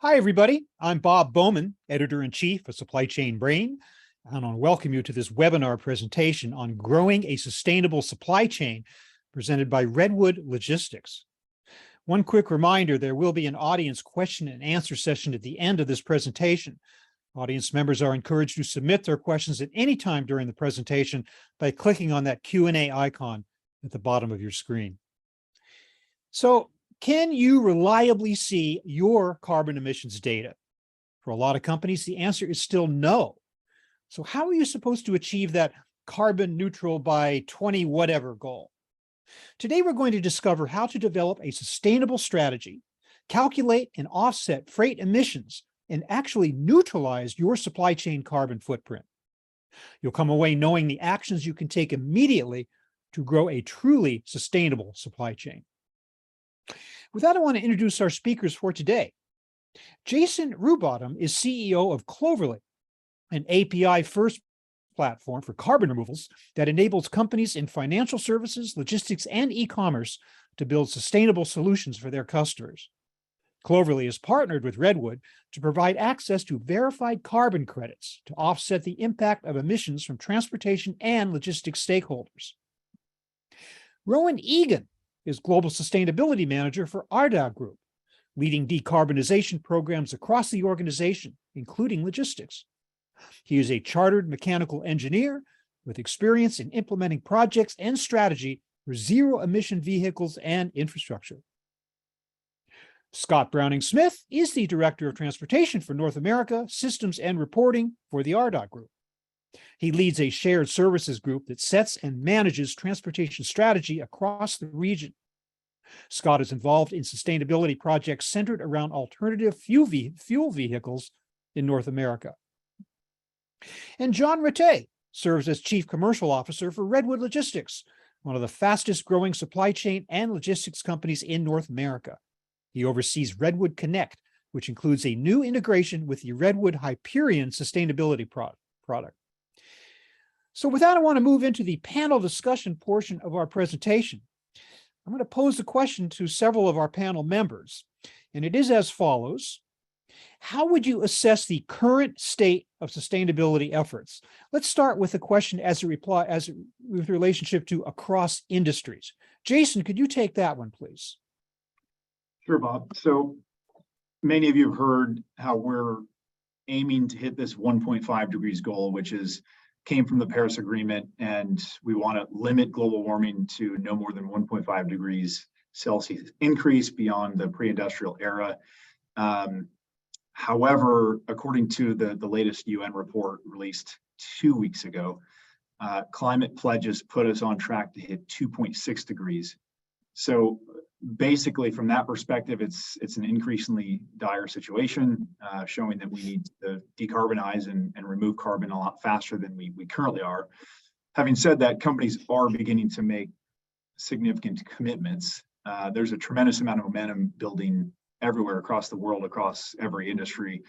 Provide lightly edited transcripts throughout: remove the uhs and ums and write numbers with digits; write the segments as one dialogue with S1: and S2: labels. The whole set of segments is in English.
S1: Hi, everybody. I'm Bob Bowman, Editor-in-Chief of Supply Chain Brain, and I want to welcome you to this webinar presentation on growing a sustainable supply chain presented by Redwood Logistics. One quick reminder, there will be an audience question and answer session at the end of this presentation. Audience members are encouraged to submit their questions at any time during the presentation by clicking on that Q&A icon at the bottom of your screen. So, can you reliably see your carbon emissions data? For a lot of companies, the answer is still no. So how are you supposed to achieve that carbon neutral by 20 whatever goal? Today, we're going to discover how to develop a sustainable strategy, calculate and offset freight emissions, and actually neutralize your supply chain carbon footprint. You'll come away knowing the actions you can take immediately to grow a truly sustainable supply chain. With that, I want to introduce our speakers for today. Jason Rubottom is CEO of Cloverly, an API-first platform for carbon removals that enables companies in financial services, logistics, and e-commerce to build sustainable solutions for their customers. Cloverly has partnered with Redwood to provide access to verified carbon credits to offset the impact of emissions from transportation and logistics stakeholders. Rowan Egan is Global Sustainability Manager for Ardagh Group, leading decarbonization programs across the organization, including logistics. He is a chartered mechanical engineer with experience in implementing projects and strategy for zero-emission vehicles and infrastructure. Scott Browning-Smith is the Director of Transportation for North America, Systems and Reporting for the Ardagh Group. He leads a shared services group that sets and manages transportation strategy across the region. Scott is involved in sustainability projects centered around alternative fuel vehicles in North America. And John Rattay serves as Chief Commercial Officer for Redwood Logistics, one of the fastest growing supply chain and logistics companies in North America. He oversees Redwood Connect, which includes a new integration with the Redwood Hyperion sustainability product. So with that, I want to move into the panel discussion portion of our presentation. I'm going to pose a question to several of our panel members, and it is as follows. How would you assess the current state of sustainability efforts? Let's start with a question with relationship to across industries. Jason, could you take that one, please?
S2: Sure, Bob. So many of you have heard how we're aiming to hit this 1.5 degrees goal, which came from the Paris Agreement, and we want to limit global warming to no more than 1.5 degrees Celsius increase beyond the pre-industrial era. However, according to the latest UN report released 2 weeks ago, climate pledges put us on track to hit 2.6 degrees. So basically, from that perspective, it's an increasingly dire situation, showing that we need to decarbonize and remove carbon a lot faster than we currently are. Having said that, companies are beginning to make significant commitments. There's a tremendous amount of momentum building everywhere across the world, across every industry.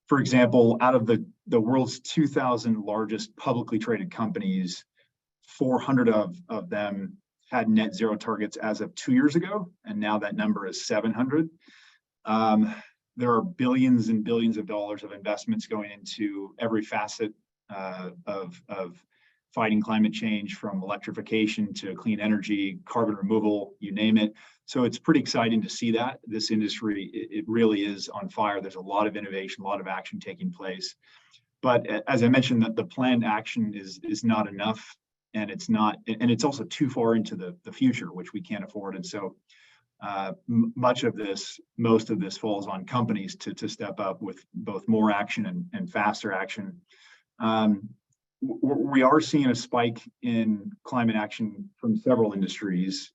S2: For example, out of the world's 2,000 largest publicly traded companies, 400 of them had net zero targets as of 2 years ago, and now that number is 700. There are billions and billions of dollars of investments going into every facet of fighting climate change, from electrification to clean energy, carbon removal, you name it. So it's pretty exciting to see that. This industry, it really is on fire. There's a lot of innovation, a lot of action taking place. But as I mentioned, that the planned action is not enough. And it's also too far into the future, which we can't afford. And so most of this falls on companies to step up with both more action and faster action. We are seeing a spike in climate action from several industries.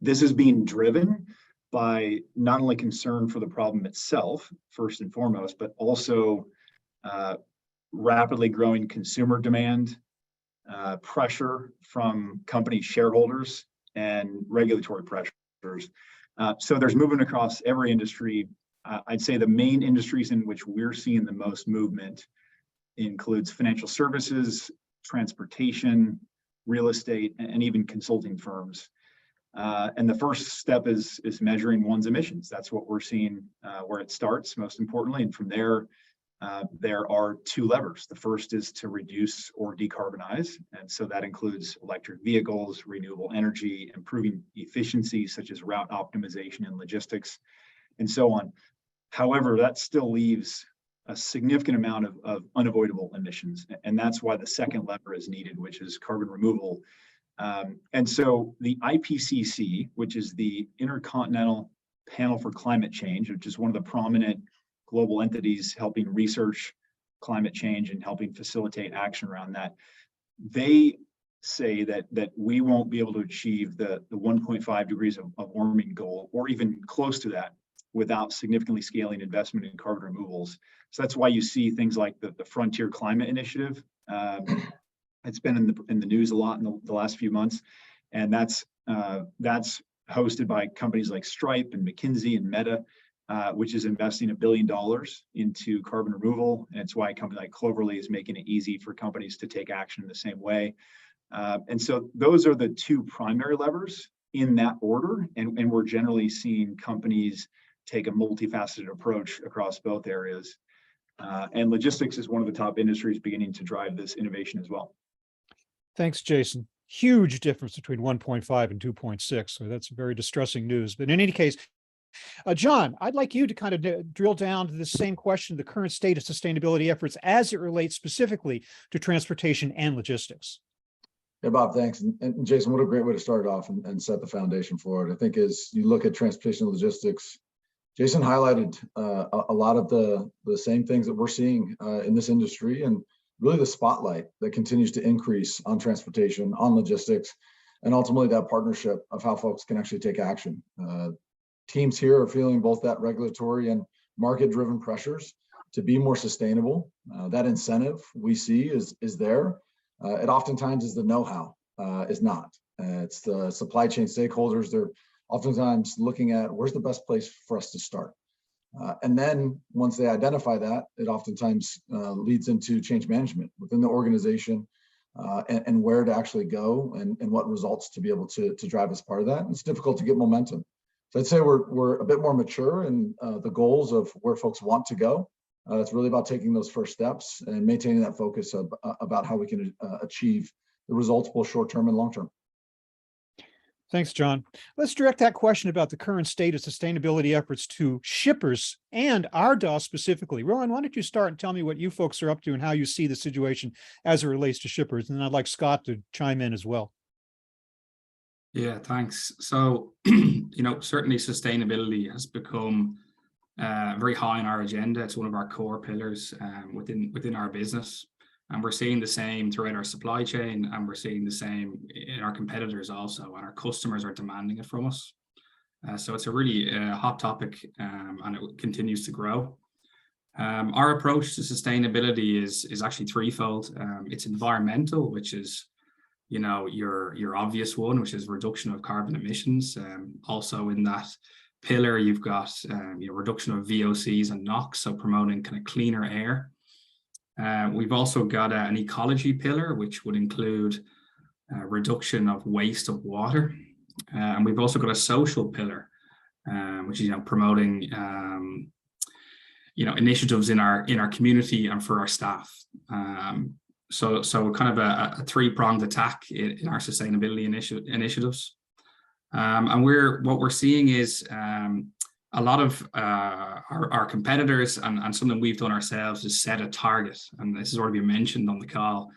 S2: This is being driven by not only concern for the problem itself, first and foremost, but also rapidly growing consumer demand, pressure from company shareholders, and regulatory pressures. So there's movement across every industry. I'd say the main industries in which we're seeing the most movement includes financial services, transportation, real estate, and even consulting firms. And the first step is measuring one's emissions. That's what we're seeing where it starts, most importantly. And from there, there are two levers. The first is to reduce or decarbonize. And so that includes electric vehicles, renewable energy, improving efficiency, such as route optimization and logistics, and so on. However, that still leaves a significant amount of unavoidable emissions. And that's why the second lever is needed, which is carbon removal. And so the IPCC, which is the Intercontinental Panel for Climate Change, which is one of the prominent global entities helping research climate change and helping facilitate action around that, they say that we won't be able to achieve the 1.5 degrees of warming goal, or even close to that, without significantly scaling investment in carbon removals. So that's why you see things like the Frontier Climate Initiative. It's been in the news a lot in the last few months, and that's hosted by companies like Stripe and McKinsey and Meta, which is investing $1 billion into carbon removal. And it's why a company like Cloverly is making it easy for companies to take action in the same way. And so those are the two primary levers in that order. And we're generally seeing companies take a multifaceted approach across both areas. And logistics is one of the top industries beginning to drive this innovation as well.
S1: Thanks, Jason. Huge difference between 1.5 and 2.6. So that's very distressing news. But in any case, John, I'd like you to kind of drill down to the same question, the current state of sustainability efforts as it relates specifically to transportation and logistics.
S3: Yeah, Bob, thanks. And Jason, what a great way to start off and set the foundation for it. I think as you look at transportation and logistics, Jason highlighted a lot of the same things that we're seeing in this industry, and really the spotlight that continues to increase on transportation, on logistics, and ultimately that partnership of how folks can actually take action. Teams here are feeling both that regulatory and market-driven pressures to be more sustainable. That incentive we see is there. It oftentimes is the know-how, is not. It's the supply chain stakeholders. They're oftentimes looking at where's the best place for us to start. And then once they identify that, it oftentimes leads into change management within the organization and where to actually go and what results to be able to drive as part of that. And it's difficult to get momentum. So I'd say we're a bit more mature in the goals of where folks want to go. It's really about taking those first steps and maintaining that focus about how we can achieve the results both short-term and long-term.
S1: Thanks, John. Let's direct that question about the current state of sustainability efforts to shippers and RDOF specifically. Rowan, why don't you start and tell me what you folks are up to and how you see the situation as it relates to shippers? And then I'd like Scott to chime in as well.
S4: Yeah, thanks. So, certainly sustainability has become very high on our agenda. It's one of our core pillars within our business. And we're seeing the same throughout our supply chain, and we're seeing the same in our competitors also, and our customers are demanding it from us. So it's a really hot topic, and it continues to grow. Our approach to sustainability is actually threefold. It's environmental, which is your obvious one, which is reduction of carbon emissions. Also in that pillar, you've got reduction of VOCs and NOx, so promoting kind of cleaner air. We've also got an ecology pillar, which would include reduction of waste of water. And we've also got a social pillar, which is promoting initiatives in our community and for our staff. So kind of a three-pronged attack in our sustainability initiatives. And what we're seeing is a lot of our competitors and something we've done ourselves is set a target. And this has already been mentioned on the call.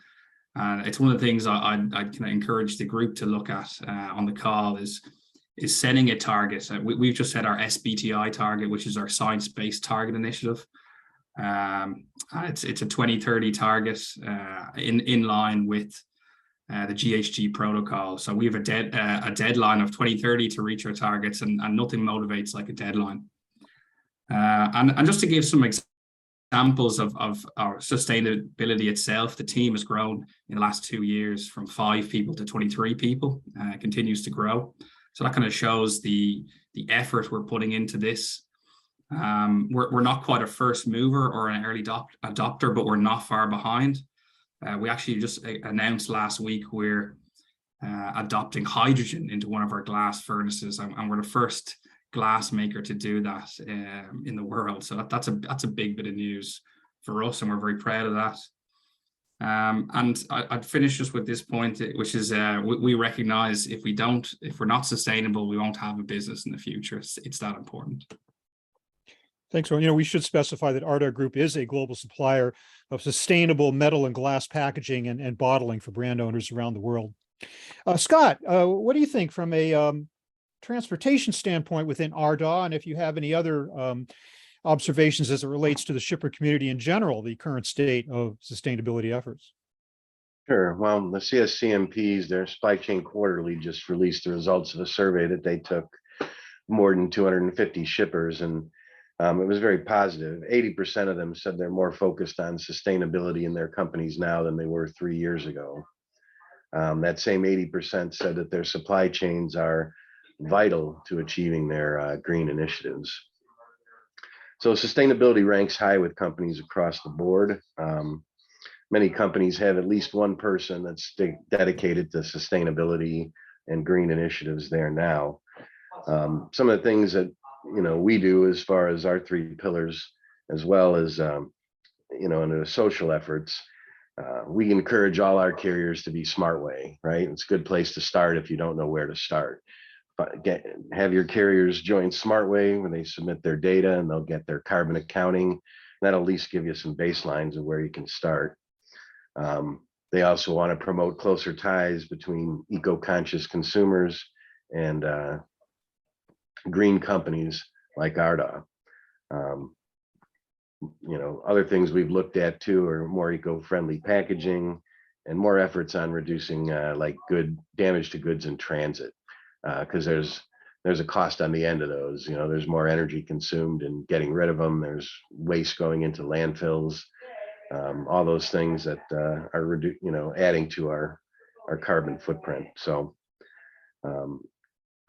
S4: And it's one of the things I'd kind of encourage the group to look at on the call is setting a target. We've just set our SBTI target, which is our science-based target initiative. It's a 2030 target in line with the GHG protocol. So we have a deadline of 2030 to reach our targets, and nothing motivates like a deadline. And just to give some examples of our sustainability itself, the team has grown in the last 2 years from 5 people to 23 people, continues to grow. So that kind of shows the effort we're putting into this. We're not quite a first mover or an early adopter, but we're not far behind. We actually just announced last week we're adopting hydrogen into one of our glass furnaces, and we're the first glass maker to do that in the world. So that's a big bit of news for us, and we're very proud of that. And I'd finish just with this point, which is we recognize if we're not sustainable, we won't have a business in the future. It's that important.
S1: Thanks, Ron. We should specify that Ardagh Group is a global supplier of sustainable metal and glass packaging and bottling for brand owners around the world. Scott, what do you think from a transportation standpoint within Ardagh, and if you have any other observations as it relates to the shipper community in general, the current state of sustainability efforts?
S5: Sure. Well, the CSCMPs, their Supply Chain Quarterly, just released the results of a survey that they took more than 250 shippers, and it was very positive. 80% of them said they're more focused on sustainability in their companies now than they were 3 years ago. That same 80% said that their supply chains are vital to achieving their green initiatives. So sustainability ranks high with companies across the board. Many companies have at least one person that's dedicated to sustainability and green initiatives there now. Some of the things that we do as far as our 3 pillars, as well as in the social efforts, we encourage all our carriers to be SmartWay, right? It's a good place to start if you don't know where to start. But have your carriers join SmartWay when they submit their data, and they'll get their carbon accounting. That'll at least give you some baselines of where you can start. They also want to promote closer ties between eco-conscious consumers and green companies like Ardagh. Other things we've looked at too are more eco-friendly packaging and more efforts on reducing like damage to goods in transit, because there's a cost on the end of those. There's more energy consumed in getting rid of them. There's waste going into landfills, all those things that are adding to our carbon footprint. So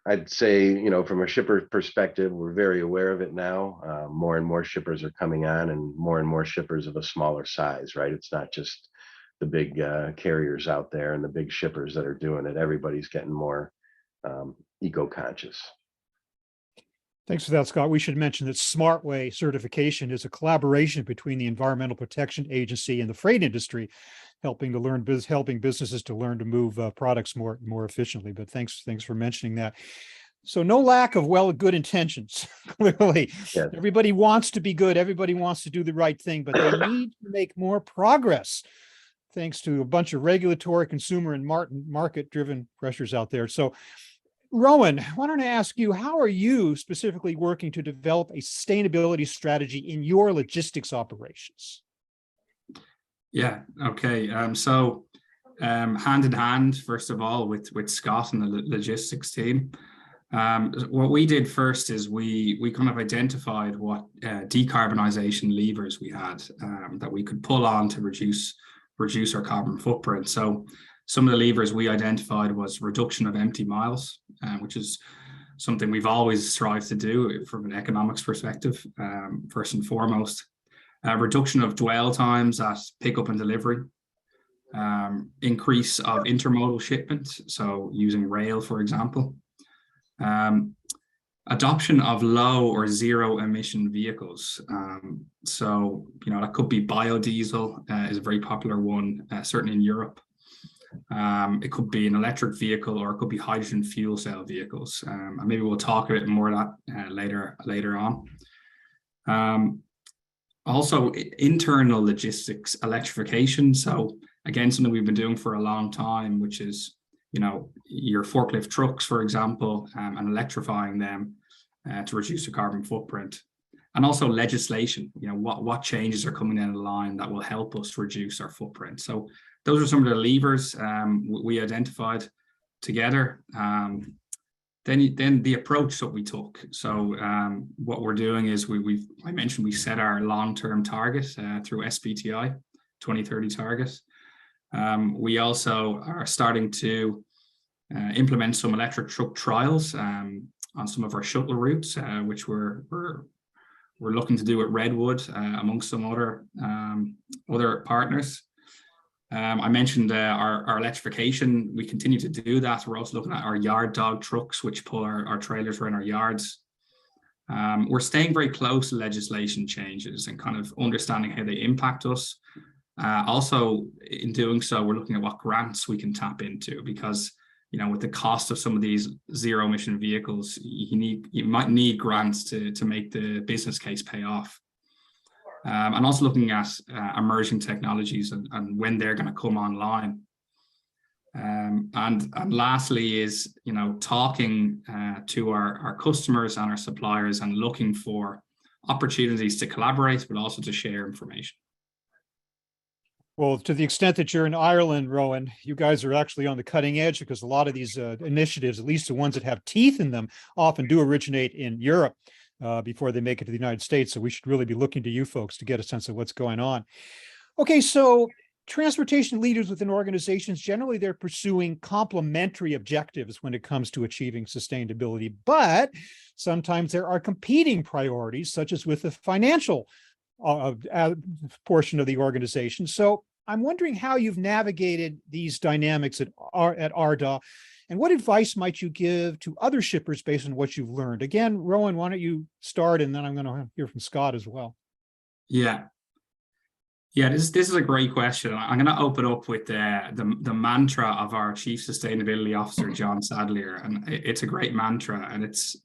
S5: I'd say, from a shipper perspective, we're very aware of it now. More and more shippers are coming on, and more shippers of a smaller size, right? It's not just the big carriers out there and the big shippers that are doing it. Everybody's getting more eco-conscious.
S1: Thanks for that, Scott. We should mention that SmartWay certification is a collaboration between the Environmental Protection Agency and the freight industry, helping businesses to learn to move products more efficiently. But thanks for mentioning that. So no lack of good intentions. Clearly, yes. Everybody wants to be good. Everybody wants to do the right thing, but they need to make more progress, thanks to a bunch of regulatory, consumer, and market-driven pressures out there. So, Rowan, why don't I ask you, how are you specifically working to develop a sustainability strategy in your logistics operations?
S4: Yeah, okay. So hand in hand, first of all, with Scott and the logistics team, what we did first is we kind of identified what decarbonization levers we had that we could pull on to reduce our carbon footprint. So some of the levers we identified was reduction of empty miles, which is something we've always strived to do from an economics perspective, first and foremost. Reduction of dwell times at pickup and delivery, increase of intermodal shipment, so using rail, for example. Adoption of low or zero emission vehicles. So, that could be biodiesel is a very popular one, certainly in Europe. It could be an electric vehicle, or it could be hydrogen fuel cell vehicles. And maybe we'll talk a bit more of that later on. Also, internal logistics electrification. So again, something we've been doing for a long time, which is, your forklift trucks, for example, and electrifying them to reduce the carbon footprint. And also legislation, what changes are coming down the line that will help us reduce our footprint. So those are some of the levers we identified together. Then the approach that we took. So what we're doing is I mentioned we set our long-term target through SBTI 2030 target. We also are starting to implement some electric truck trials on some of our shuttle routes, which we're looking to do at Redwood, amongst some other partners. I mentioned our electrification. We continue to do that. We're also looking at our yard dog trucks, which pull our trailers around our yards. We're staying very close to legislation changes and kind of understanding how they impact us. Also, in doing so, we're looking at what grants we can tap into, because with the cost of some of these zero emission vehicles, you might need grants to make the business case pay off. And also looking at emerging technologies and when they're going to come online. And lastly is, talking to our customers and our suppliers and looking for opportunities to collaborate, but also to share information.
S1: Well, to the extent that you're in Ireland, Rowan, you guys are actually on the cutting edge, because a lot of these initiatives, at least the ones that have teeth in them, often do originate in Europe before they make it to the United States. So we should really be looking to you folks to get a sense of what's going on. Okay, so transportation leaders within organizations, generally they're pursuing complementary objectives when it comes to achieving sustainability, but sometimes there are competing priorities, such as with the financial portion of the organization. So I'm wondering how you've navigated these dynamics at ARDA, and what advice might you give to other shippers based on what you've learned? Again, Rowan, why don't you start, and then I'm going to hear from Scott as well.
S4: Yeah, this is a great question. I'm going to open up with the mantra of our Chief Sustainability Officer, John Sadlier, and it's a great mantra, and it's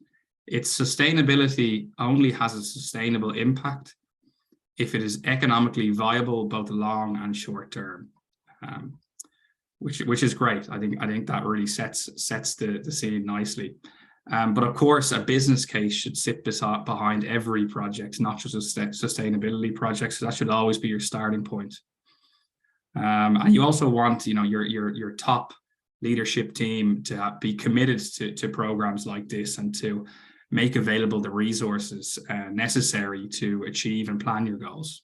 S4: sustainability only has a sustainable impact if it is economically viable, both long and short term, which is great. I think that really sets the scene nicely. But of course, a business case should sit behind every project, not just a sustainability project. So that should always be your starting point. And you also want, your top leadership team to be committed to programs like this, and to make available the resources necessary to achieve and plan your goals.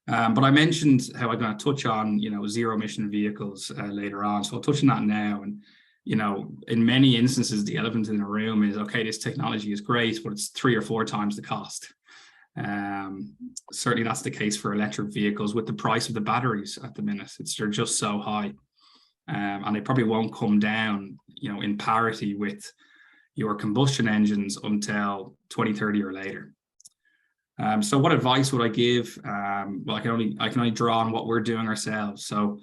S4: But I mentioned how I'm going to touch on, zero emission vehicles later on. So I'll touch on that now. And, in many instances, the elephant in the room is, okay, this technology is great, but it's 3 or 4 times the cost. Certainly that's the case for electric vehicles with the price of the batteries at the minute. They're just so high. And they probably won't come down, in parity with your combustion engines until 2030 or later. So what advice would I give? Well, I can only draw on what we're doing ourselves. So,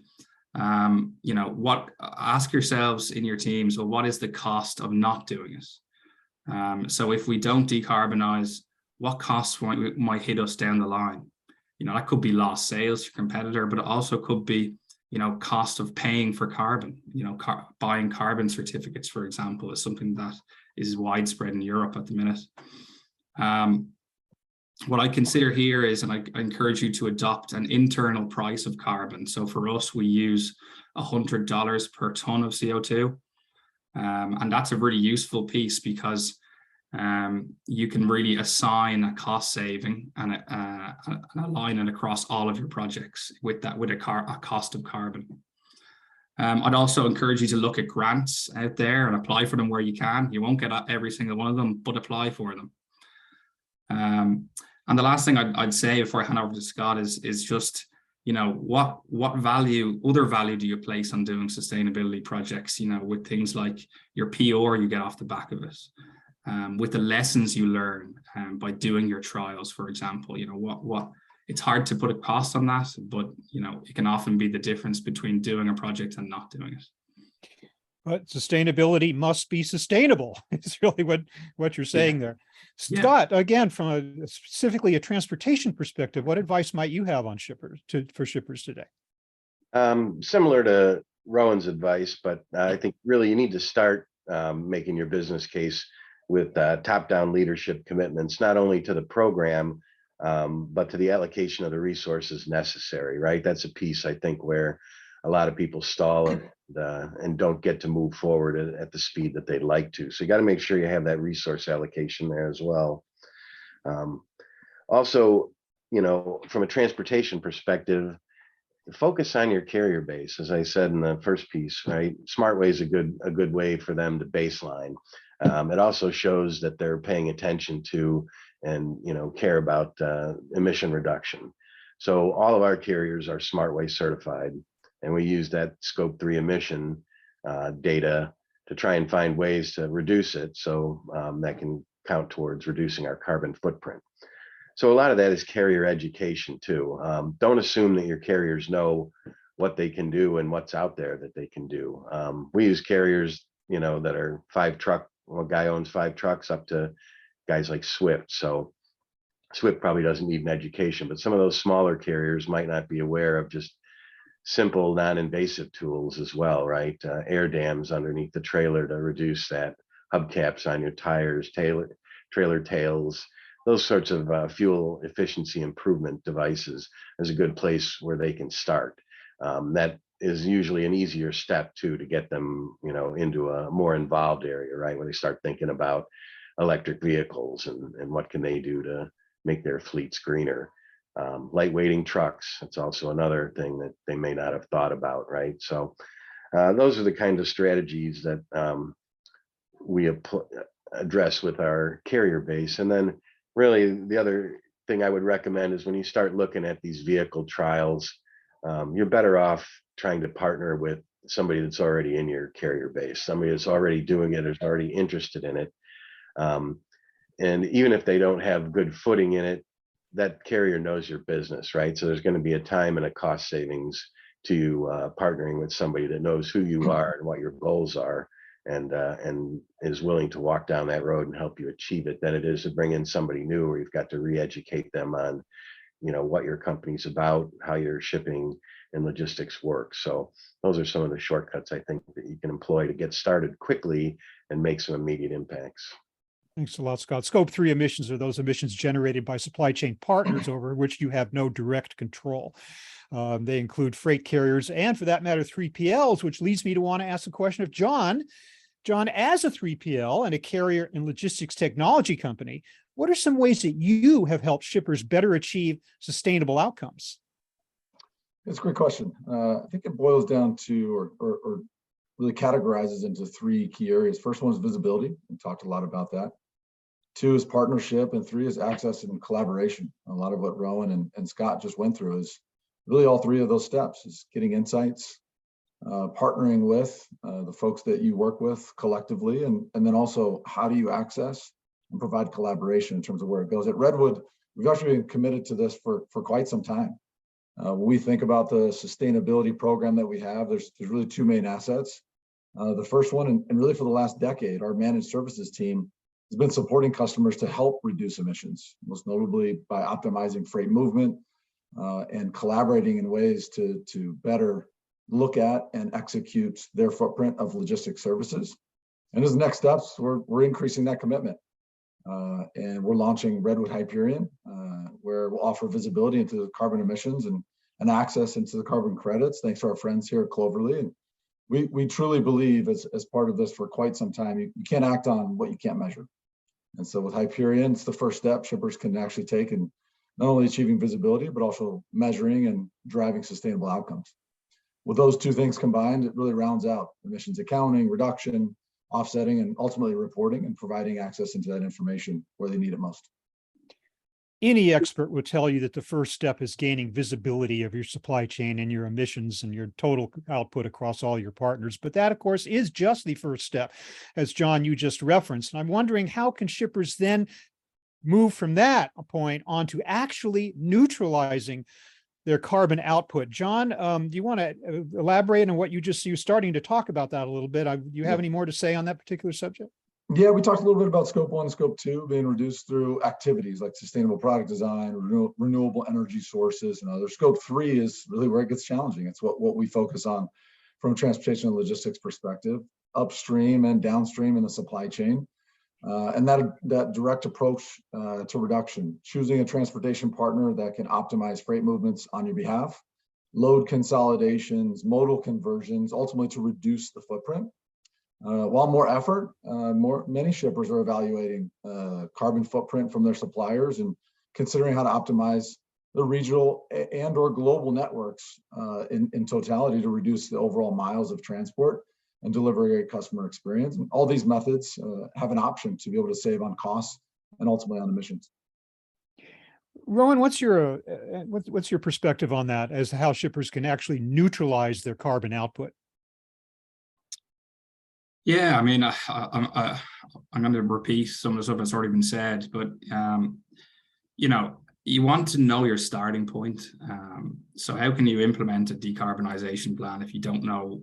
S4: ask yourselves in your teams, well, what is the cost of not doing it? So if we don't decarbonize, what costs might hit us down the line? That could be lost sales to your competitor, but it also could be, cost of paying for carbon. Buying carbon certificates, for example, is something that is widespread in Europe at the minute. What I consider here is, and I encourage you to adopt an internal price of carbon. So for us, we use $100 per ton of CO2. And that's a really useful piece, because you can really assign a cost saving and align it across all of your projects with a cost of carbon. I'd also encourage you to look at grants out there and apply for them where you can. You won't get every single one of them, but apply for them. And the last thing I'd say before I hand over to Scott is just, what other value do you place on doing sustainability projects, with things like your PR you get off the back of it, with the lessons you learn by doing your trials, for example. What it's hard to put a cost on that, but it can often be the difference between doing a project and not doing it.
S1: But sustainability must be sustainable. It's really what you're saying there. Scott, again, from specifically a transportation perspective, what advice might you have on for shippers today?
S5: Similar to Rowan's advice, but I think really you need to start making your business case with top-down leadership commitments, not only to the program, but to the allocation of the resources necessary, right? That's a piece, I think, where a lot of people stall and don't get to move forward at the speed that they'd like to. So you got to make sure you have that resource allocation there as well. Also, from a transportation perspective, focus on your carrier base. As I said in the first piece, right? SmartWay is a good way for them to baseline. It also shows that they're paying attention to and care about emission reduction. So all of our carriers are Smart Waste certified, and we use that Scope 3 emission data to try and find ways to reduce it, so that can count towards reducing our carbon footprint. So a lot of that is carrier education too. Don't assume that your carriers know what they can do and what's out there that they can do. We use carriers, that are 5 truck, well, guy owns 5 trucks up to guys like Swift. So Swift probably doesn't need an education, but some of those smaller carriers might not be aware of just simple non-invasive tools as well, right? Air dams underneath the trailer to reduce that, hubcaps on your tires, trailer tails, those sorts of fuel efficiency improvement devices is a good place where they can start. That is usually an easier step too, to get them, into a more involved area, right? Where they start thinking about electric vehicles and what can they do to make their fleets greener. Lightweighting trucks, it's also another thing that they may not have thought about, right? So those are the kind of strategies that we address with our carrier base. And then really the other thing I would recommend is when you start looking at these vehicle trials, you're better off trying to partner with somebody that's already in your carrier base, somebody that's already doing it, is already interested in it. And even if they don't have good footing in it, that carrier knows your business, right? So there's going to be a time and a cost savings to partnering with somebody that knows who you are and what your goals are, and is willing to walk down that road and help you achieve it, than it is to bring in somebody new where you've got to re-educate them on, what your company's about, how your shipping and logistics work. So those are some of the shortcuts I think that you can employ to get started quickly and make some immediate impacts.
S1: Thanks a lot, Scott. Scope 3 emissions are those emissions generated by supply chain partners over which you have no direct control. They include freight carriers and, for that matter, 3PLs, which leads me to want to ask the question of John, as a 3PL and a carrier and logistics technology company, what are some ways that you have helped shippers better achieve sustainable outcomes?
S3: It's a great question. I think it boils down to, or really categorizes into 3 key areas. First one is visibility. We talked a lot about that. 2 is partnership, and 3 is access and collaboration. A lot of what Rowan and Scott just went through is really all 3 of those steps: is getting insights, partnering with the folks that you work with collectively, and then also how do you access and provide collaboration in terms of where it goes. At Redwood, we've actually been committed to this for quite some time. When we think about the sustainability program that we have, there's really 2 main assets. The first one, and really for the last decade, our managed services team has been supporting customers to help reduce emissions, most notably by optimizing freight movement and collaborating in ways to better look at and execute their footprint of logistics services. And as the next steps, we're increasing that commitment. And we're launching Redwood Hyperion, where we'll offer visibility into the carbon emissions and access into the carbon credits, thanks to our friends here at Cloverly. And we truly believe, as part of this for quite some time, you can't act on what you can't measure. And so with Hyperion, it's the first step shippers can actually take in not only achieving visibility, but also measuring and driving sustainable outcomes. With those 2 things combined, it really rounds out emissions accounting, reduction, offsetting, and ultimately reporting and providing access into that information where they need it most.
S1: Any expert will tell you that the first step is gaining visibility of your supply chain and your emissions and your total output across all your partners. But that, of course, is just the first step, as John, you just referenced. And I'm wondering, how can shippers then move from that point on to actually neutralizing their carbon output? John, do you want to elaborate on what you're starting to talk about that a little bit? Do you have any more to say on that particular subject?
S3: Yeah, we talked a little bit about Scope 1 and Scope 2 being reduced through activities like sustainable product design, renewable energy sources, and others. Scope 3 is really where it gets challenging. It's what we focus on from a transportation and logistics perspective, upstream and downstream in the supply chain. And that direct approach to reduction, choosing a transportation partner that can optimize freight movements on your behalf, load consolidations, modal conversions, ultimately to reduce the footprint. While more effort, many shippers are evaluating carbon footprint from their suppliers and considering how to optimize the regional and or global networks in totality to reduce the overall miles of transport and deliver a great customer experience. And all these methods have an option to be able to save on costs and ultimately on emissions.
S1: Rowan, what's your perspective on that as to how shippers can actually neutralize their carbon output?
S4: Yeah, I mean, I'm going to repeat some of the stuff that's already been said, but you know, you want to know your starting point. So how can you implement a decarbonization plan if you don't know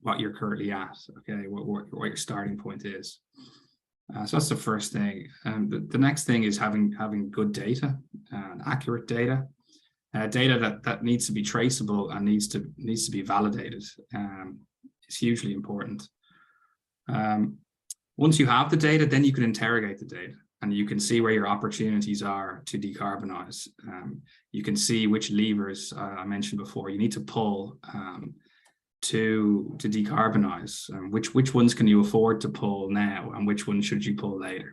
S4: what you're currently at? Okay, what your starting point is. So that's the first thing. And the next thing is having good data, accurate data, data that needs to be traceable and needs to be validated. It's hugely important. Once you have the data, then you can interrogate the data and you can see where your opportunities are to decarbonize. You can see which levers I mentioned before you need to pull to decarbonize. Which ones can you afford to pull now and which ones should you pull later?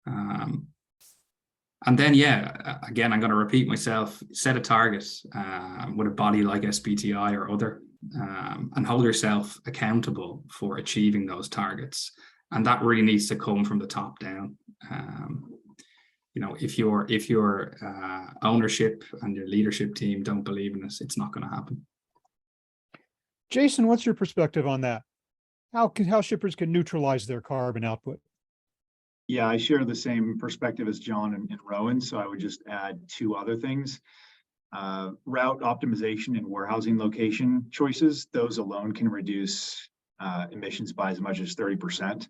S4: And then, yeah, again, I'm going to repeat myself, set a target with a body like SBTI or other, and hold yourself accountable for achieving those targets. And that really needs to come from the top down. You know, if your ownership and your leadership team don't believe in this, it's not going to happen.
S1: Jason, what's your perspective on that? How shippers can neutralize their carbon output?
S2: Yeah, I share the same perspective as John and Rowan, so I would just add two other things. Route optimization and warehousing location choices, those alone can reduce emissions by as much as 30%.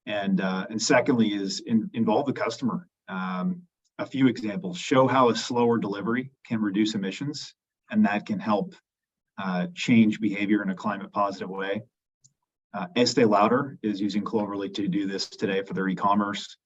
S2: And secondly is involve the customer. A few examples show how a slower delivery can reduce emissions, and that can help change behavior in a climate positive way. Estee Lauder is using Cloverleaf to do this today for their e-commerce.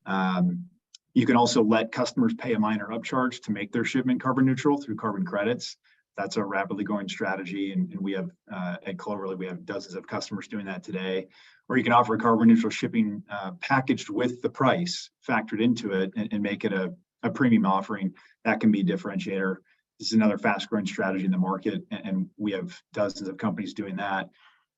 S2: You can also let customers pay a minor upcharge to make their shipment carbon neutral through carbon credits. That's a rapidly growing strategy, and we have at Cloverleaf, we have dozens of customers doing that today. Or you can offer carbon neutral shipping packaged with the price factored into it and make it a premium offering. That can be a differentiator. This is another fast growing strategy in the market, and we have dozens of companies doing that.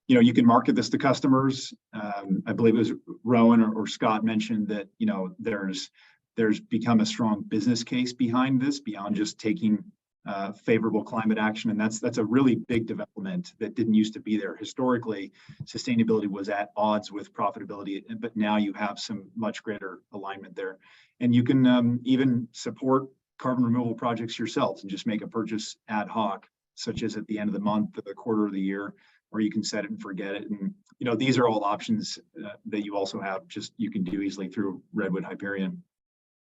S2: You know, you can market this to customers. I believe it was Rowan or Scott mentioned that, you know, there's become a strong business case behind this beyond just taking favorable climate action. And that's a really big development that didn't used to be there. Historically, sustainability was at odds with profitability, but now you have some much greater alignment there. And you can even support carbon removal projects yourselves and just make a purchase ad hoc, such as at the end of the month, or the quarter of the year, or you can set it and forget it. And, you know, these are all options that you also have, just you can do easily through Redwood Hyperion.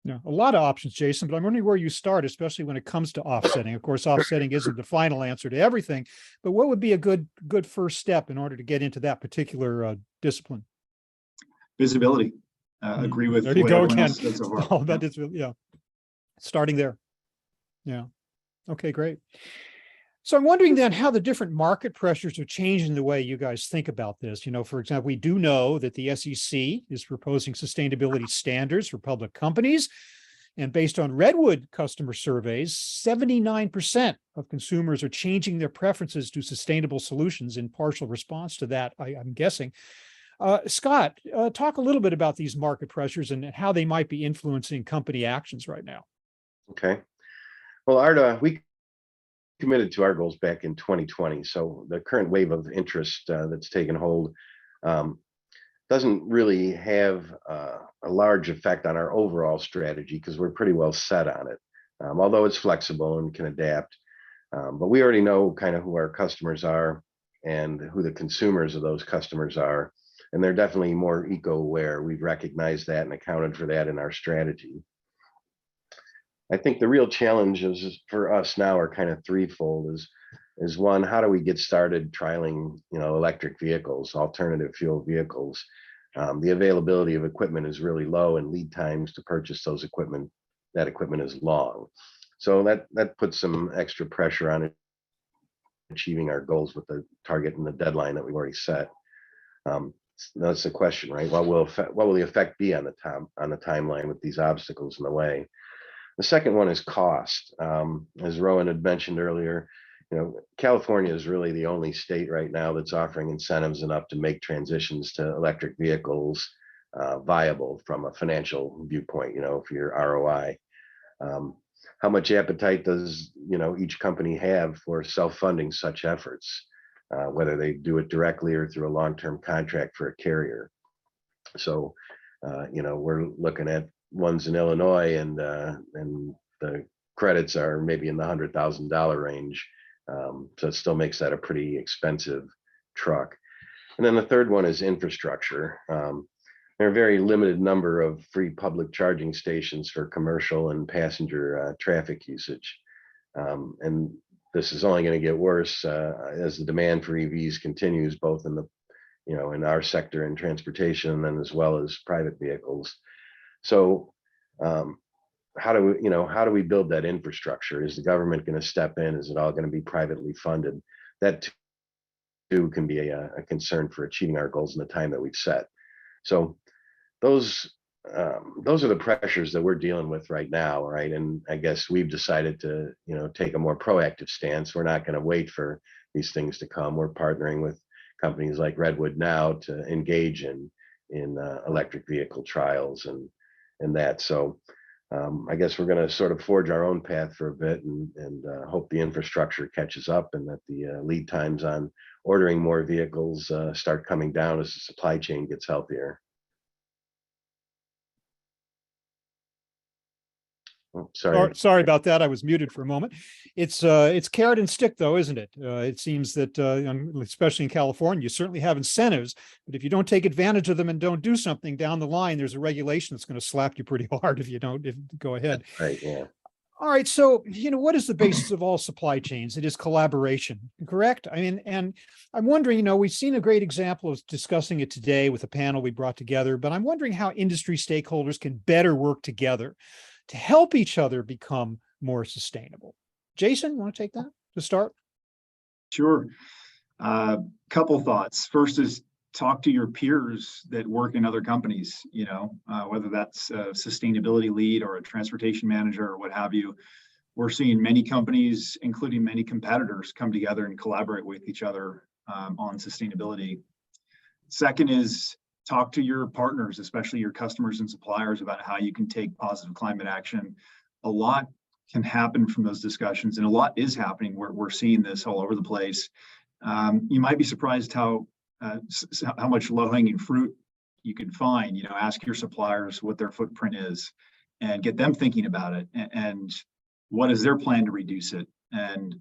S1: Yeah, a lot of options, Jason, but I'm wondering where you start, especially when it comes to offsetting. Of course, offsetting isn't the final answer to everything, but what would be a good first step in order to get into that particular discipline?
S2: Visibility. Agree with
S1: there you
S2: what
S1: go
S2: everyone
S1: again.
S2: else said so far.
S1: All about this, yeah. Starting there. Yeah. Okay, great. So I'm wondering then how the different market pressures are changing the way you guys think about this. You know, for example, we do know that the SEC is proposing sustainability standards for public companies. And based on Redwood customer surveys, 79% of consumers are changing their preferences to sustainable solutions in partial response to that, I'm guessing. Scott, talk a little bit about these market pressures and how they might be influencing company actions right now.
S5: Okay. Well, Arda, we committed to our goals back in 2020. So the current wave of interest that's taken hold doesn't really have a large effect on our overall strategy because we're pretty well set on it, although it's flexible and can adapt. But we already know kind of who our customers are and who the consumers of those customers are. And they're definitely more eco-aware. We've recognized that and accounted for that in our strategy. I think the real challenges for us now are kind of threefold. Is one, how do we get started trialing, you know, electric vehicles, alternative fuel vehicles? The availability of equipment is really low, and lead times to purchase that equipment is long. So that puts some extra pressure on achieving our goals with the target and the deadline that we've already set. That's the question, right? What will the effect be on the timeline with these obstacles in the way? The second one is cost. As Rowan had mentioned earlier, you know, California is really the only state right now that's offering incentives enough to make transitions to electric vehicles viable from a financial viewpoint, you know, for your ROI. How much appetite does, each company have for self-funding such efforts, whether they do it directly or through a long-term contract for a carrier? So, we're looking at ones in Illinois, and the credits are maybe in the $100,000 range. So it still makes that a pretty expensive truck. And then the third one is infrastructure. There are a very limited number of free public charging stations for commercial and passenger traffic usage. And this is only going to get worse as the demand for EVs continues, both in the, in our sector in transportation, and then as well as private vehicles. So how do we build that infrastructure? Is the government going to step in? Is it all going to be privately funded? That too can be a concern for achieving our goals in the time that we've set. So those are the pressures that we're dealing with right now, right? And I guess we've decided to, take a more proactive stance. We're not going to wait for these things to come. We're partnering with companies like Redwood now to engage in electric vehicle trials and that. So I guess we're going to sort of forge our own path for a bit, and hope the infrastructure catches up, and that the lead times on ordering more vehicles start coming down as the supply chain gets healthier. Oh, sorry.
S1: Sorry about that. I was muted for a moment. It's carrot and stick, though, isn't it? It seems that, especially in California, you certainly have incentives, but if you don't take advantage of them and don't do something down the line, there's a regulation that's going to slap you pretty hard if you don't go ahead.
S5: Right. Yeah.
S1: All right. So, what is the basis of all supply chains? It is collaboration, correct? I mean, and I'm wondering, we've seen a great example of discussing it today with a panel we brought together, but I'm wondering how industry stakeholders can better work together to help each other become more sustainable. Jason, want to take that to start?
S2: Sure. Couple thoughts. First is talk to your peers that work in other companies, whether that's a sustainability lead or a transportation manager or what have you. We're seeing many companies, including many competitors, come together and collaborate with each other on sustainability. Second is talk to your partners, especially your customers and suppliers, about how you can take positive climate action. A lot can happen from those discussions, and a lot is happening. We're seeing this all over the place. You might be surprised how much low-hanging fruit you can find. Ask your suppliers what their footprint is, and get them thinking about it, and what is their plan to reduce it. And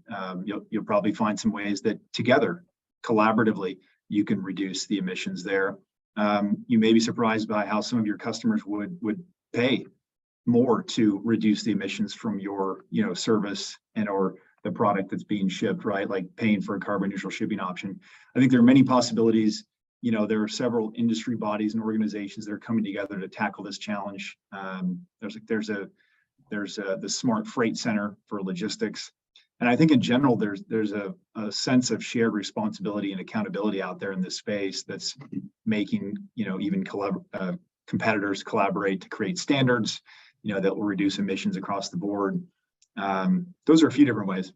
S2: you'll probably find some ways that together, collaboratively, you can reduce the emissions there. You may be surprised by how some of your customers would pay more to reduce the emissions from your service and or the product that's being shipped, right? Like paying for a carbon neutral shipping option. I think there are many possibilities. There are several industry bodies and organizations that are coming together to tackle this challenge. There's the Smart Freight Center for logistics. And I think in general, there's a sense of shared responsibility and accountability out there in this space that's making, even competitors collaborate to create standards, that will reduce emissions across the board. Those are a few different ways.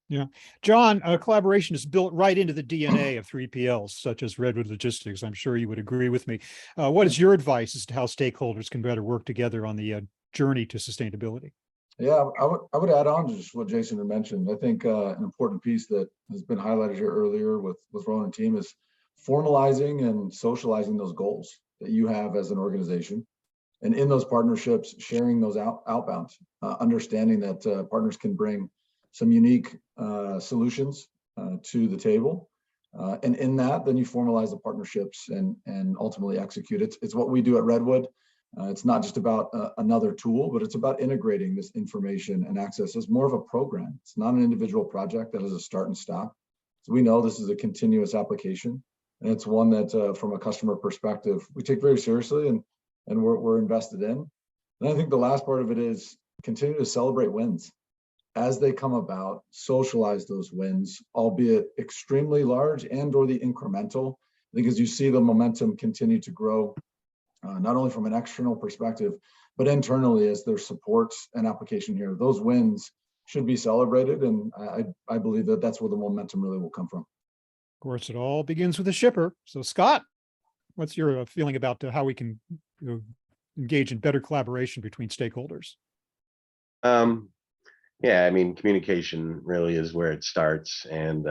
S1: Yeah. John, collaboration is built right into the DNA of 3PLs, such as Redwood Logistics. I'm sure you would agree with me. What is your advice as to how stakeholders can better work together on the journey to sustainability?
S3: Yeah, I would add on to just what Jason had mentioned. I think an important piece that has been highlighted here earlier with Rowan and team is formalizing and socializing those goals that you have as an organization. And in those partnerships, sharing those outbounds, understanding that partners can bring some unique solutions to the table. And in that, then you formalize the partnerships and ultimately execute it. It's what we do at Redwood. It's not just about another tool, but it's about integrating this information and access as more of a program. It's not an individual project that has a start and stop. So we know this is a continuous application, and it's one that from a customer perspective, we take very seriously and we're invested in. And I think the last part of it is continue to celebrate wins as they come about, socialize those wins, albeit extremely large and or the incremental. I think as you see the momentum continue to grow, not only from an external perspective, but internally as there's supports and application here, those wins should be celebrated. And I believe that that's where the momentum really will come from.
S1: Of course, it all begins with a shipper. So Scott, what's your feeling about how we can engage in better collaboration between stakeholders?
S5: Yeah, I mean, communication really is where it starts. And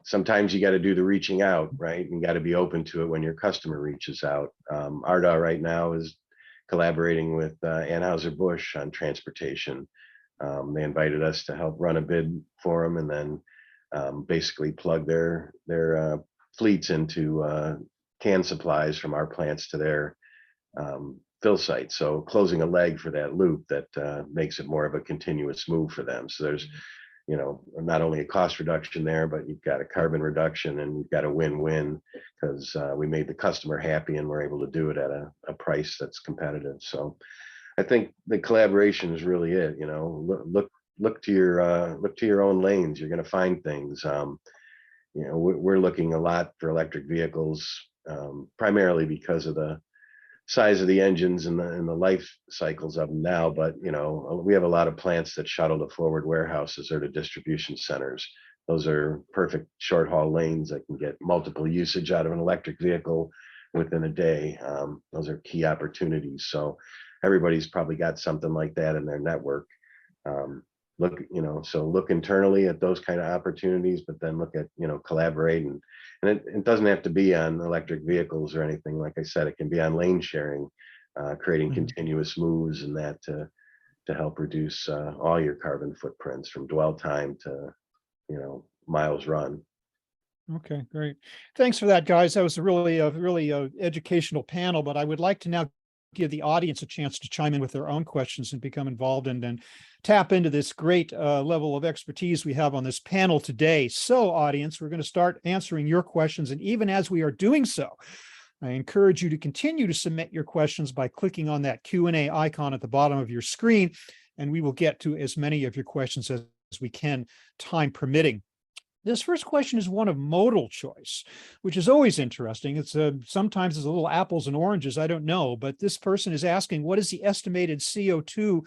S5: sometimes you got to do the reaching out, right? And got to be open to it when your customer reaches out. ARDA right now is collaborating with Anheuser-Busch on transportation. They invited us to help run a bid for them and then basically plug their fleets into can supplies from our plants to their fill site. So closing a leg for that loop that makes it more of a continuous move for them. So there's, you know, not only a cost reduction there, but you've got a carbon reduction and you've got a win-win because we made the customer happy and we're able to do it at a price that's competitive. So I think the collaboration is really it. You know, look to your own lanes. You're going to find things. You know, we're looking a lot for electric vehicles, primarily because of the size of the engines and the life cycles of them now. But, you know, we have a lot of plants that shuttle to forward warehouses or to distribution centers. Those are perfect short haul lanes that can get multiple usage out of an electric vehicle within a day. Those are key opportunities. So everybody's probably got something like that in their network. Look internally at those kind of opportunities, but then look at, you know, collaborating. And it doesn't have to be on electric vehicles or anything. Like I said, it can be on lane sharing, creating continuous moves and that to help reduce all your carbon footprints from dwell time to, you know, miles run.
S1: Okay, great. Thanks for that, guys. That was a really educational panel, but I would like to now give the audience a chance to chime in with their own questions and become involved and tap into this great level of expertise we have on this panel today. So audience, we're going to start answering your questions. And even as we are doing so, I encourage you to continue to submit your questions by clicking on that Q&A icon at the bottom of your screen, and we will get to as many of your questions as we can, time permitting. This first question is one of modal choice, which is always interesting. It's sometimes it's a little apples and oranges. I don't know, but this person is asking, what is the estimated CO2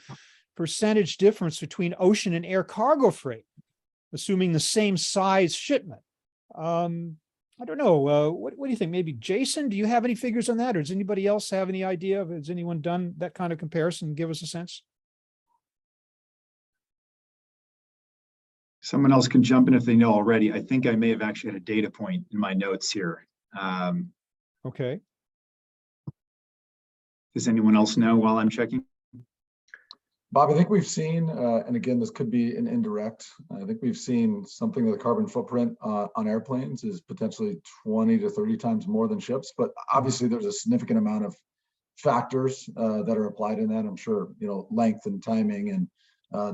S1: percentage difference between ocean and air cargo freight, assuming the same size shipment? I don't know. What do you think? Maybe Jason, do you have any figures on that? Or does anybody else have any idea? Has anyone done that kind of comparison? Give us a sense.
S2: Someone else can jump in if they know already. I think I may have actually had a data point in my notes here.
S1: Okay.
S2: Does anyone else know while I'm checking?
S3: Bob, I think we've seen, and again, this could be an indirect, I think we've seen something of the carbon footprint on airplanes is potentially 20 to 30 times more than ships, but obviously there's a significant amount of factors that are applied in that. I'm sure, you know, length and timing and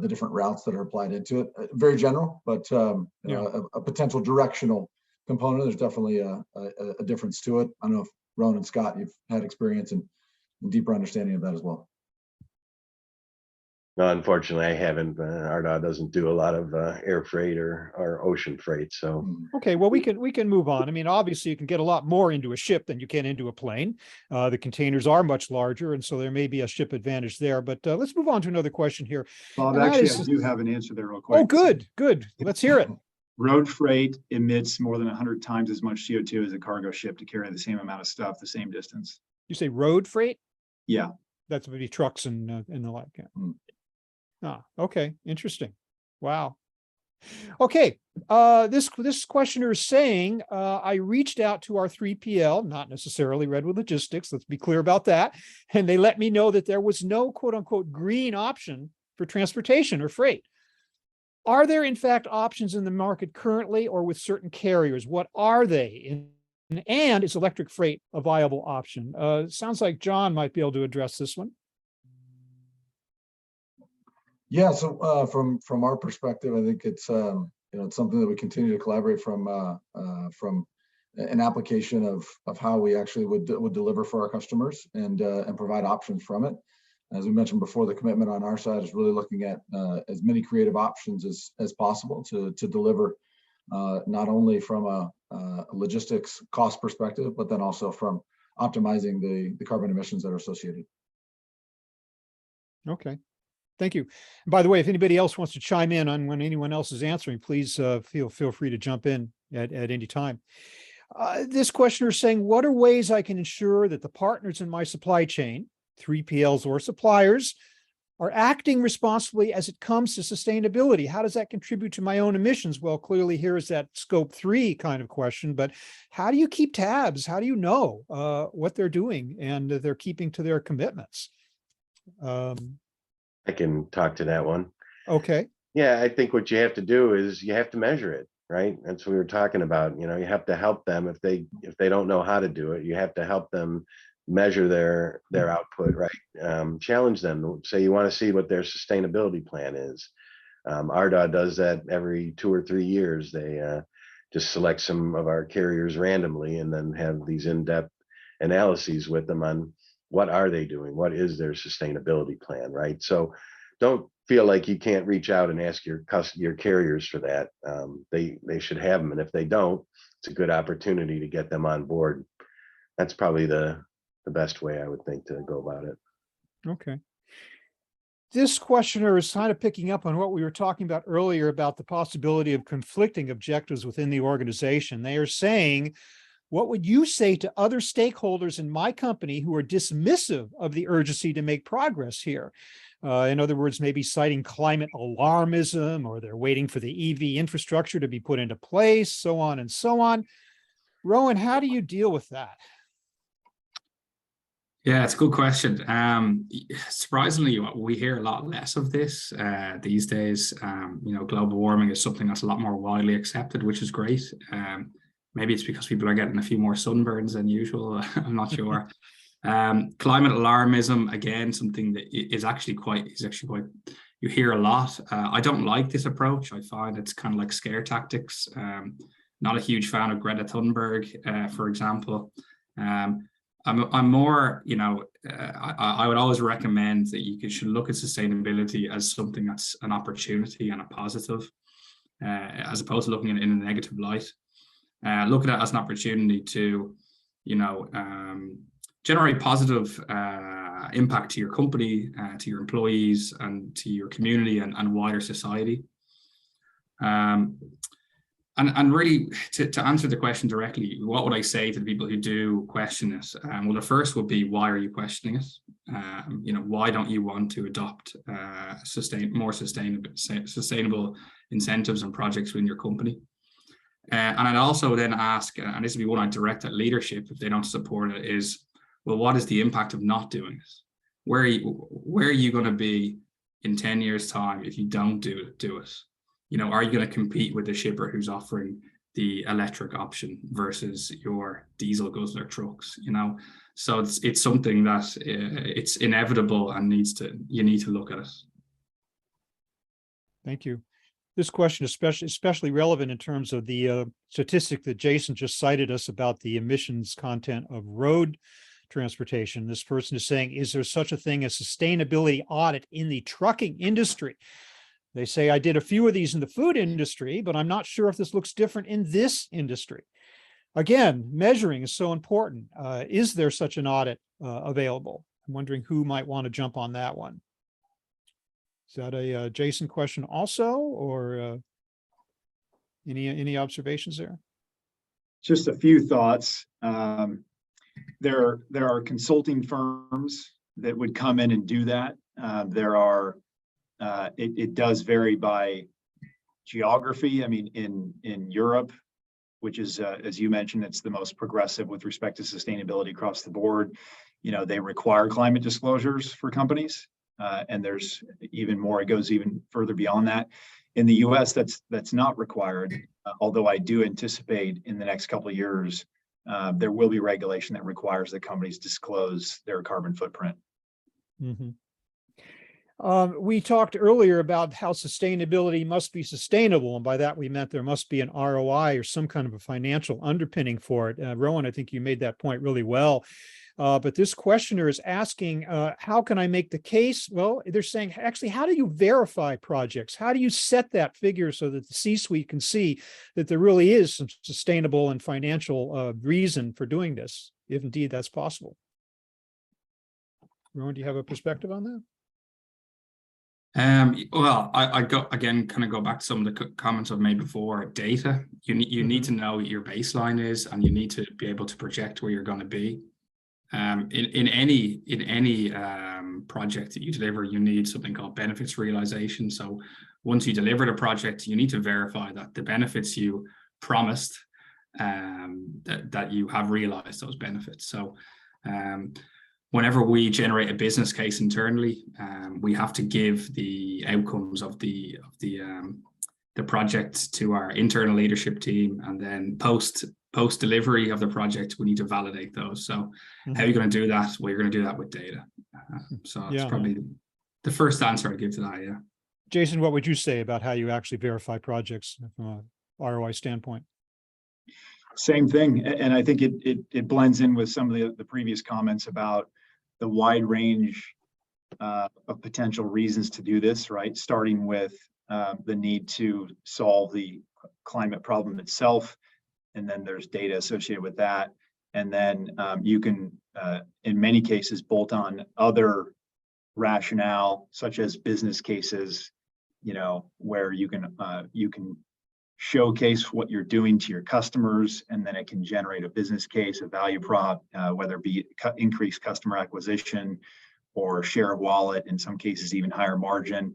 S3: the different routes that are applied into it. Very general, but a potential directional component. There's definitely a difference to it. I don't know if Ron and Scott, you've had experience and deeper understanding of that as well.
S5: No, unfortunately, I haven't. RDOT doesn't do a lot of air freight or ocean freight. So
S1: okay, well, we can move on. I mean, obviously, you can get a lot more into a ship than you can into a plane. The containers are much larger, and so there may be a ship advantage there. But let's move on to another question here.
S2: Bob, actually, I do have an answer there real quick.
S1: Oh, good. Let's hear it.
S2: Road freight emits more than 100 times as much CO2 as a cargo ship to carry the same amount of stuff, the same distance.
S1: You say road freight?
S2: Yeah.
S1: That's maybe trucks and the like. Yeah. Ah, okay, interesting. Wow. Okay, this questioner is saying, I reached out to our 3PL, not necessarily Redwood Logistics, let's be clear about that, and they let me know that there was no quote unquote green option for transportation or freight. Are there in fact options in the market currently or with certain carriers? What are they? And is electric freight a viable option? Sounds like John might be able to address this one.
S3: Yeah, so from our perspective, I think it's it's something that we continue to collaborate from an application of how we actually would deliver for our customers and provide options from it. As we mentioned before, the commitment on our side is really looking at as many creative options as possible to deliver not only from a logistics cost perspective, but then also from optimizing the carbon emissions that are associated.
S1: Okay. Thank you. By the way, if anybody else wants to chime in on when anyone else is answering, please feel free to jump in at any time. This questioner is saying, what are ways I can ensure that the partners in my supply chain, 3PLs or suppliers, are acting responsibly as it comes to sustainability. How does that contribute to my own emissions? Well, clearly here is that scope 3 kind of question, but how do you keep tabs? How do you know what they're doing and they're keeping to their commitments?
S5: I can talk to that one.
S1: Okay.
S5: Yeah, I think what you have to do is you have to measure it, right? That's what we were talking about. You know, you have to help them if they don't know how to do it. You have to help them measure their output, right? Challenge them. Say you want to see what their sustainability plan is. RDOT does that every 2 or 3 years. They just select some of our carriers randomly and then have these in-depth analyses with them on what are they doing, what is their sustainability plan, right? So don't feel like you can't reach out and ask your carriers for that. They should have them, and if they don't, it's a good opportunity to get them on board. That's probably the best way I would think to go about it.
S1: Okay. This questioner is kind of picking up on what we were talking about earlier about the possibility of conflicting objectives within the organization. They are saying, what would you say to other stakeholders in my company who are dismissive of the urgency to make progress here? In other words, maybe citing climate alarmism, or they're waiting for the EV infrastructure to be put into place, so on and so on. Rowan, how do you deal with that?
S4: Yeah, it's a good question. Surprisingly, we hear a lot less of this these days. You know, global warming is something that's a lot more widely accepted, which is great. Maybe it's because people are getting a few more sunburns than usual. I'm not sure. Climate alarmism, again, something that is actually quite, you hear a lot. I don't like this approach. I find it's kind of like scare tactics. Not a huge fan of Greta Thunberg, for example. I'm more, you know, I would always recommend that you should look at sustainability as something that's an opportunity and a positive, as opposed to looking at it in a negative light. Look at it as an opportunity to, you know, generate positive impact to your company, to your employees, and to your community and wider society. And really, to answer the question directly, what would I say to the people who do question it? Well, the first would be, why are you questioning it? You know, why don't you want to adopt more sustainable incentives and projects within your company? And I'd also then ask, and this would be one I'd direct at leadership if they don't support it, is, well, what is the impact of not doing it? Where are you going to be in 10 years' time if you don't do it? You know, are you going to compete with the shipper who's offering the electric option versus your diesel guzzler trucks? You know, so it's something that it's inevitable and you need to look at it.
S1: Thank you. This question is especially relevant in terms of the statistic that Jason just cited us about the emissions content of road transportation. This person is saying, is there such a thing as sustainability audit in the trucking industry? They say, I did a few of these in the food industry, but I'm not sure if this looks different in this industry. Again, measuring is so important. Is there such an audit available? I'm wondering who might want to jump on that one. Is that a Jason question also, or any observations there?
S2: Just a few thoughts. There are consulting firms that would come in and do that. It does vary by geography. I mean, in Europe, which is, as you mentioned, it's the most progressive with respect to sustainability across the board. You know, they require climate disclosures for companies. And there's even more, it goes even further beyond that. In the US, that's not required, although I do anticipate in the next couple of years, there will be regulation that requires that companies disclose their carbon footprint.
S1: Mm-hmm. We talked earlier about how sustainability must be sustainable, and by that we meant there must be an ROI or some kind of a financial underpinning for it. Rowan, I think you made that point really well. But this questioner is asking, how can I make the case? Well, they're saying, actually, how do you verify projects? How do you set that figure so that the C-suite can see that there really is some sustainable and financial reason for doing this, if indeed that's possible? Rowan, do you have a perspective on that?
S4: Well, I kind of go back to some of the comments I've made before. Data, you need to know what your baseline is, and you need to be able to project where you're going to be. In any project that you deliver, you need something called benefits realization. So once you deliver the project, you need to verify that the benefits you promised, that you have realized those benefits. So whenever we generate a business case internally, we have to give the outcomes of the project to our internal leadership team, and then post delivery of the project, we need to validate those. So how are you going to do that? Well, you're going to do that with data. So it's probably the first answer I give to that. Yeah.
S1: Jason, what would you say about how you actually verify projects from a ROI standpoint?
S2: Same thing. And I think it blends in with some of the previous comments about the wide range of potential reasons to do this, right? Starting with the need to solve the climate problem itself. And then there's data associated with that. And then you can, in many cases, bolt on other rationale, such as business cases, where you can showcase what you're doing to your customers, and then it can generate a business case, a value prop, whether it be increased customer acquisition or share of wallet, in some cases even higher margin.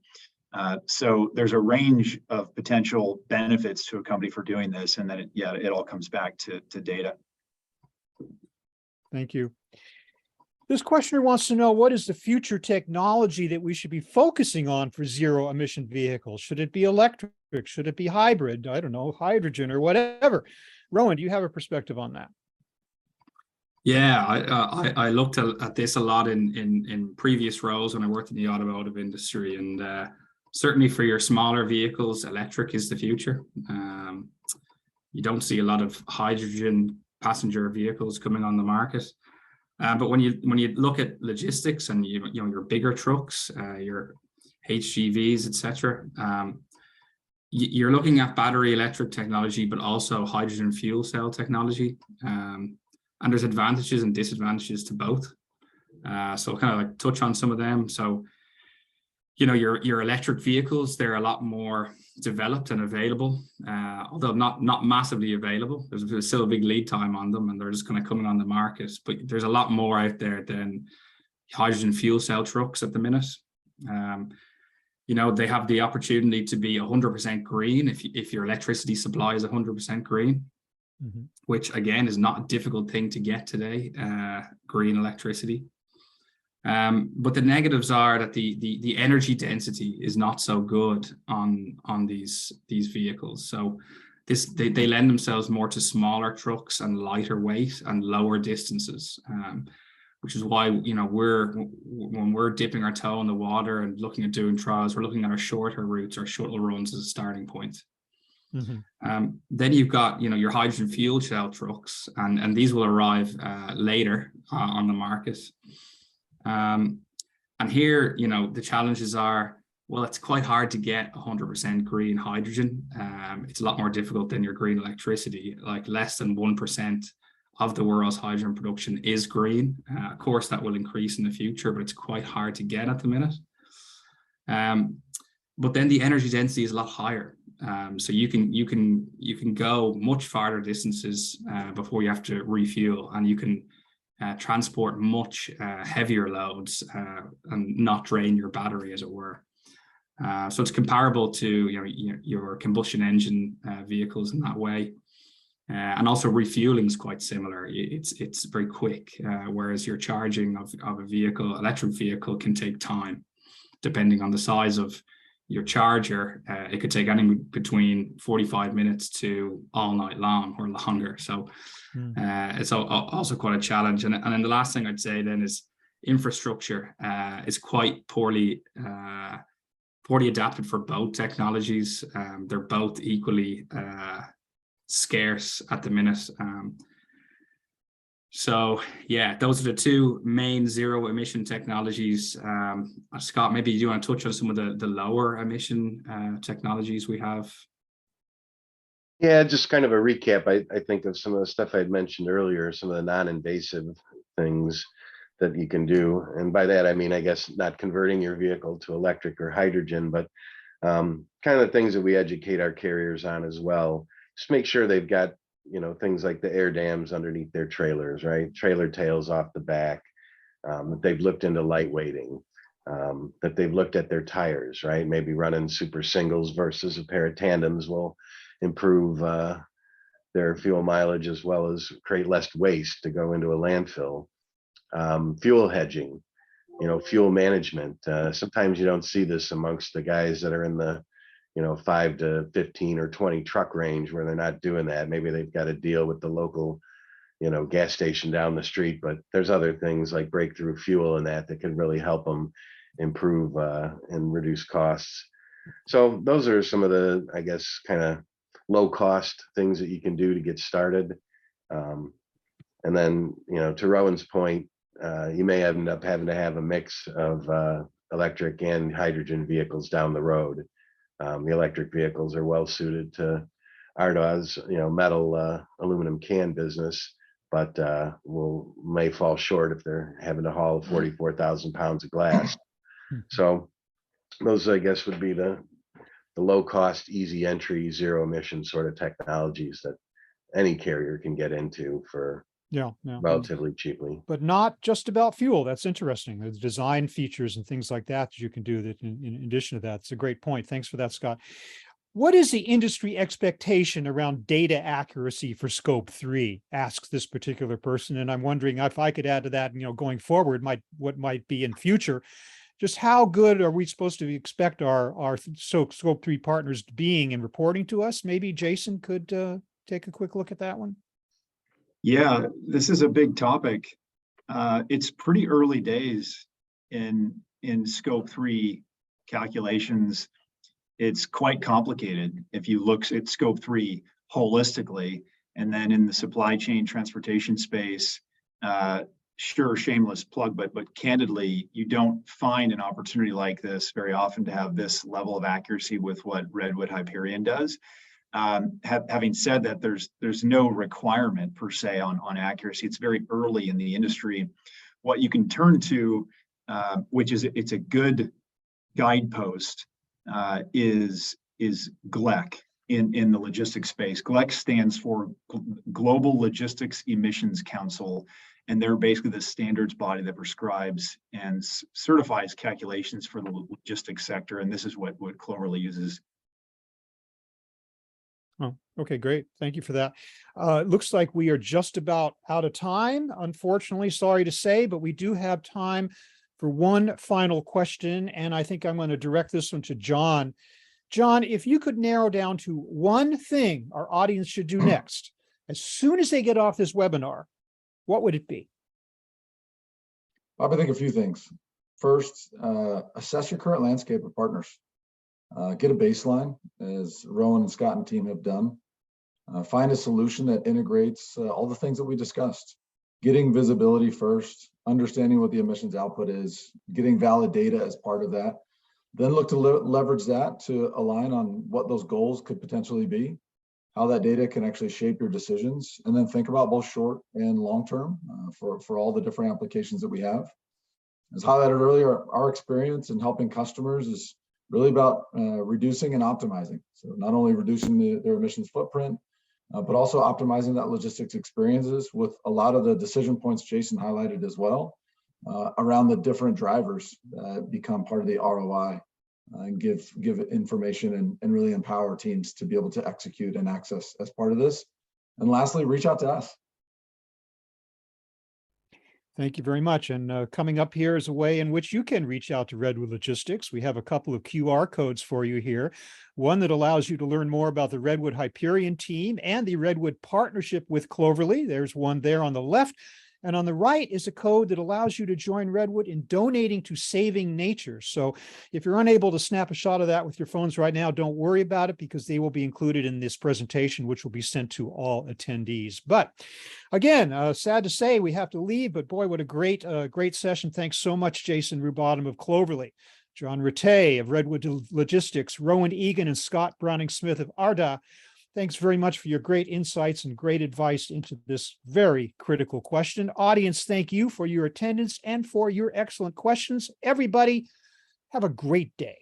S2: So there's a range of potential benefits to a company for doing this, and then it all comes back to data.
S1: Thank you. This questioner wants to know, what is the future technology that we should be focusing on for zero emission vehicles? Should it be electric? Should it be hybrid? I don't know, hydrogen or whatever. Rowan, do you have a perspective on that?
S4: Yeah, I looked at this a lot in previous roles when I worked in the automotive industry, and certainly for your smaller vehicles, electric is the future. You don't see a lot of hydrogen passenger vehicles coming on the market. But when you look at logistics and your bigger trucks, your HGVs, etc., you're looking at battery electric technology, but also hydrogen fuel cell technology. And there's advantages and disadvantages to both. So I'll kind of like touch on some of them. So, your electric vehicles, they're a lot more developed and available, although not massively available. There's still a big lead time on them, and they're just kind of coming on the market. But there's a lot more out there than hydrogen fuel cell trucks at the minute. They have the opportunity to be 100% green if your electricity supply is 100% green, which again is not a difficult thing to get today, green electricity. But the negatives are that the energy density is not so good on these vehicles. So they lend themselves more to smaller trucks and lighter weight and lower distances, which is why when we're dipping our toe in the water and looking at doing trials, we're looking at our shorter routes or shuttle runs as a starting point. Then you've got your hydrogen fuel cell trucks, and these will arrive later on the market. And here, the challenges are, well, it's quite hard to get 100% green hydrogen. It's a lot more difficult than your green electricity. Like less than 1% of the world's hydrogen production is green. Of course, that will increase in the future, but it's quite hard to get at the minute. But then the energy density is a lot higher. So you can go much farther distances before you have to refuel, and you can transport much heavier loads and not drain your battery, as it were. So it's comparable to your combustion engine vehicles in that way. And also refueling is quite similar. It's very quick, whereas your charging of a electric vehicle can take time, depending on the size of your charger. It could take anything between 45 minutes to all night long or longer. So it's also quite a challenge. And then the last thing I'd say then is infrastructure is quite poorly adapted for both technologies. They're both equally scarce at the minute. So yeah, those are the two main zero emission technologies. Scott, maybe you want to touch on some of the lower emission technologies we have?
S5: Yeah, just kind of a recap, I think, of some of the stuff I'd mentioned earlier, some of the non-invasive things that you can do. And by that, I mean, I guess not converting your vehicle to electric or hydrogen, but kind of the things that we educate our carriers on as well. Just make sure they've got, things like the air dams underneath their trailers, right? Trailer tails off the back, that they've looked into lightweighting, that they've looked at their tires, right? Maybe running super singles versus a pair of tandems will improve their fuel mileage as well as create less waste to go into a landfill. Fuel hedging, fuel management. Sometimes you don't see this amongst the guys that are in the 5 to 15 or 20 truck range where they're not doing that. Maybe they've got to deal with the local gas station down the street, but there's other things like breakthrough fuel and that can really help them improve and reduce costs. So those are some of the, I guess, kind of low cost things that you can do to get started. And then, to Rowan's point, you may end up having to have a mix of electric and hydrogen vehicles down the road. The electric vehicles are well suited to Ardag's, metal, aluminum can business, but may fall short if they're having to haul 44,000 pounds of glass. So those, I guess, would be the low cost, easy entry, zero emission sort of technologies that any carrier can get into for relatively cheaply.
S1: But not just about fuel. That's interesting. The design features and things like that you can do that in addition to that. It's a great point. Thanks for that, Scott. What is the industry expectation around data accuracy for scope 3? Asks this particular person. And I'm wondering if I could add to that, going forward, what might be in future. Just how good are we supposed to expect our scope 3 partners being in reporting to us? Maybe Jason could take a quick look at that one.
S2: Yeah, this is a big topic. It's pretty early days in scope 3 calculations. It's quite complicated if you look at scope 3 holistically, and then in the supply chain transportation space, sure, shameless plug, but candidly, you don't find an opportunity like this very often to have this level of accuracy with what Redwood Hyperion does. Having said that, there's no requirement per se on accuracy. It's very early in the industry. What you can turn to, which is it's a good guidepost, is GLEC in the logistics space. GLEC stands for Global Logistics Emissions Council, and they're basically the standards body that prescribes and certifies calculations for the logistics sector. And this is what Cloverly uses.
S1: Oh, okay, great. Thank you for that. Looks like we are just about out of time. Unfortunately, sorry to say, but we do have time for one final question. And I think I'm going to direct this one to John. John, if you could narrow down to one thing our audience should do next, as soon as they get off this webinar, what would it be?
S3: I would think a few things. First, assess your current landscape of partners. Get a baseline, as Rowan and Scott and team have done. Find a solution that integrates all the things that we discussed. Getting visibility first, understanding what the emissions output is, getting valid data as part of that. Then look to leverage that to align on what those goals could potentially be, how that data can actually shape your decisions, and then think about both short and long term for all the different applications that we have. As highlighted earlier, our experience in helping customers is really about reducing and optimizing. So not only reducing their emissions footprint, but also optimizing that logistics experiences with a lot of the decision points Jason highlighted as well around the different drivers that become part of the ROI and give information and really empower teams to be able to execute and access as part of this. And lastly, reach out to us.
S1: Thank you very much. And coming up here is a way in which you can reach out to Redwood Logistics. We have a couple of QR codes for you here. One that allows you to learn more about the Redwood Hyperion team and the Redwood partnership with Cloverly. There's one there on the left. And on the right is a code that allows you to join Redwood in donating to Saving Nature. So if you're unable to snap a shot of that with your phones right now, don't worry about it, because they will be included in this presentation, which will be sent to all attendees. But again, sad to say we have to leave, but boy, what a great session. Thanks so much, Jason Rubottom of Cloverly, John Rattay of Redwood Logistics, Rowan Egan and Scott Browning-Smith of Arda. Thanks very much for your great insights and great advice into this very critical question. Audience, thank you for your attendance and for your excellent questions. Everybody, have a great day.